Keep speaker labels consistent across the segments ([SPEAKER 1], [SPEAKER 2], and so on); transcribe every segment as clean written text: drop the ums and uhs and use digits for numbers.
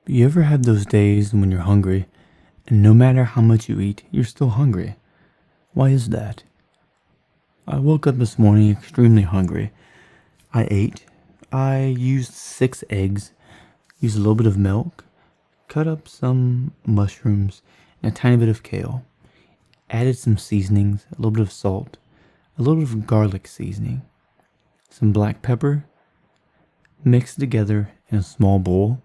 [SPEAKER 1] You ever have those days when you're hungry, and no matter how much you eat, you're still hungry? Why is that? I woke up this morning extremely hungry. I ate. I used 6 eggs, used a little bit of milk, cut up some mushrooms, and a tiny bit of kale. Added some seasonings, a little bit of salt, a little bit of garlic seasoning, some black pepper, mixed together in a small bowl.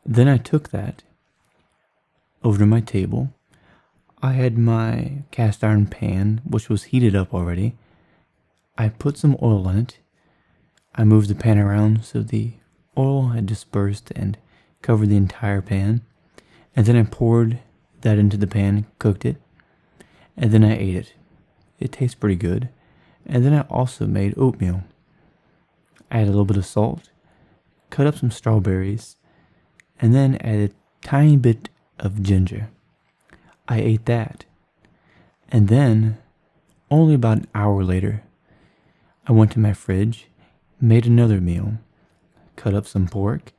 [SPEAKER 1] Then I took that over to my table. I had my cast iron pan, which was heated up already. I put some oil in it. I moved the pan around so the oil had dispersed and covered the entire pan. And then I poured that into the pan, cooked it, and then I ate it. It tastes pretty good. And then I also made oatmeal. I added a little bit of salt, cut up some strawberries, and then added a tiny bit of ginger. I ate that. And then, only about an hour later, I went to my fridge, made another meal, cut up some pork,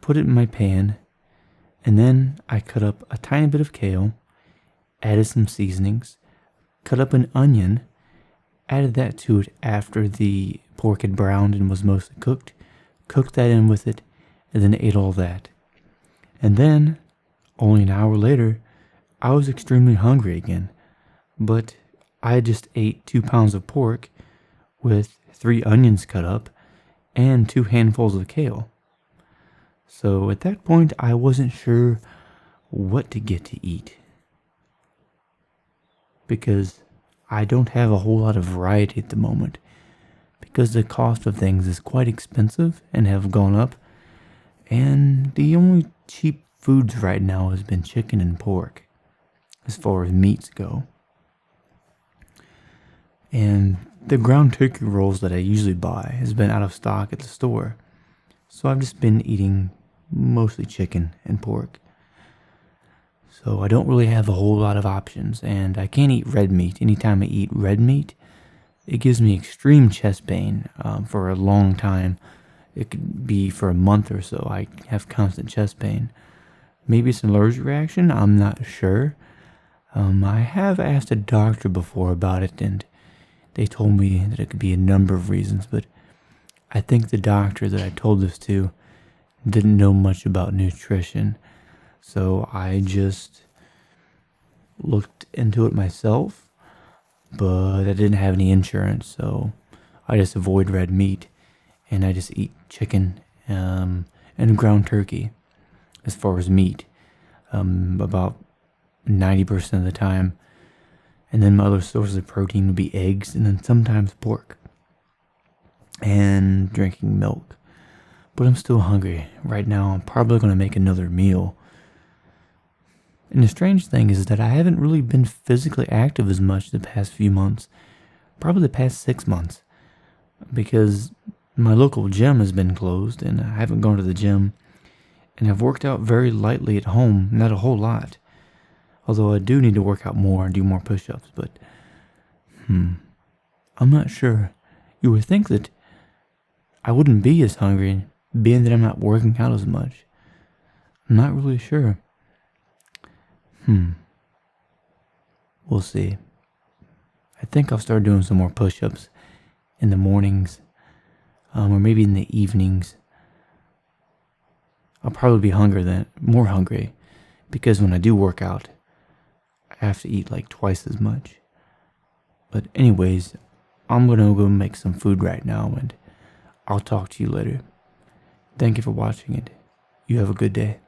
[SPEAKER 1] put it in my pan, and then I cut up a tiny bit of kale, added some seasonings, cut up an onion, added that to it after the pork had browned and was mostly cooked that in with it, and then ate all that. And then, only an hour later, I was extremely hungry again, but I just ate 2 pounds of pork with 3 onions cut up and 2 handfuls of kale. So at that point, I wasn't sure what to get to eat, because I don't have a whole lot of variety at the moment, because the cost of things is quite expensive and have gone up, and the only cheap foods right now has been chicken and pork, as far as meats go. And the ground turkey rolls that I usually buy has been out of stock at the store, so I've just been eating mostly chicken and pork. So I don't really have a whole lot of options, and I can't eat red meat. Anytime I eat red meat, it gives me extreme chest pain for a long time. It could be for a month or so. I have constant chest pain. Maybe it's an allergic reaction, I'm not sure. I have asked a doctor before about it, and they told me that it could be a number of reasons, but I think the doctor that I told this to didn't know much about nutrition, so I just looked into it myself, but I didn't have any insurance, so I just avoid red meat, and I just eat chicken and ground turkey as far as meat, about 90% of the time. And then my other sources of protein would be eggs, and then sometimes pork, and drinking milk. But I'm still hungry. Right now, I'm probably going to make another meal. And the strange thing is that I haven't really been physically active as much the past few months. Probably the past 6 months. Because my local gym has been closed, and I haven't gone to the gym. And I've worked out very lightly at home, not a whole lot. Although I do need to work out more and do more push-ups, but I'm not sure. You would think that I wouldn't be as hungry, being that I'm not working out as much. I'm not really sure. We'll see. I think I'll start doing some more push-ups in the mornings, or maybe in the evenings. I'll probably be more hungry, because when I do work out, I have to eat like twice as much. But anyways, I'm gonna go make some food right now, and I'll talk to you later. Thank you for watching it. You have a good day.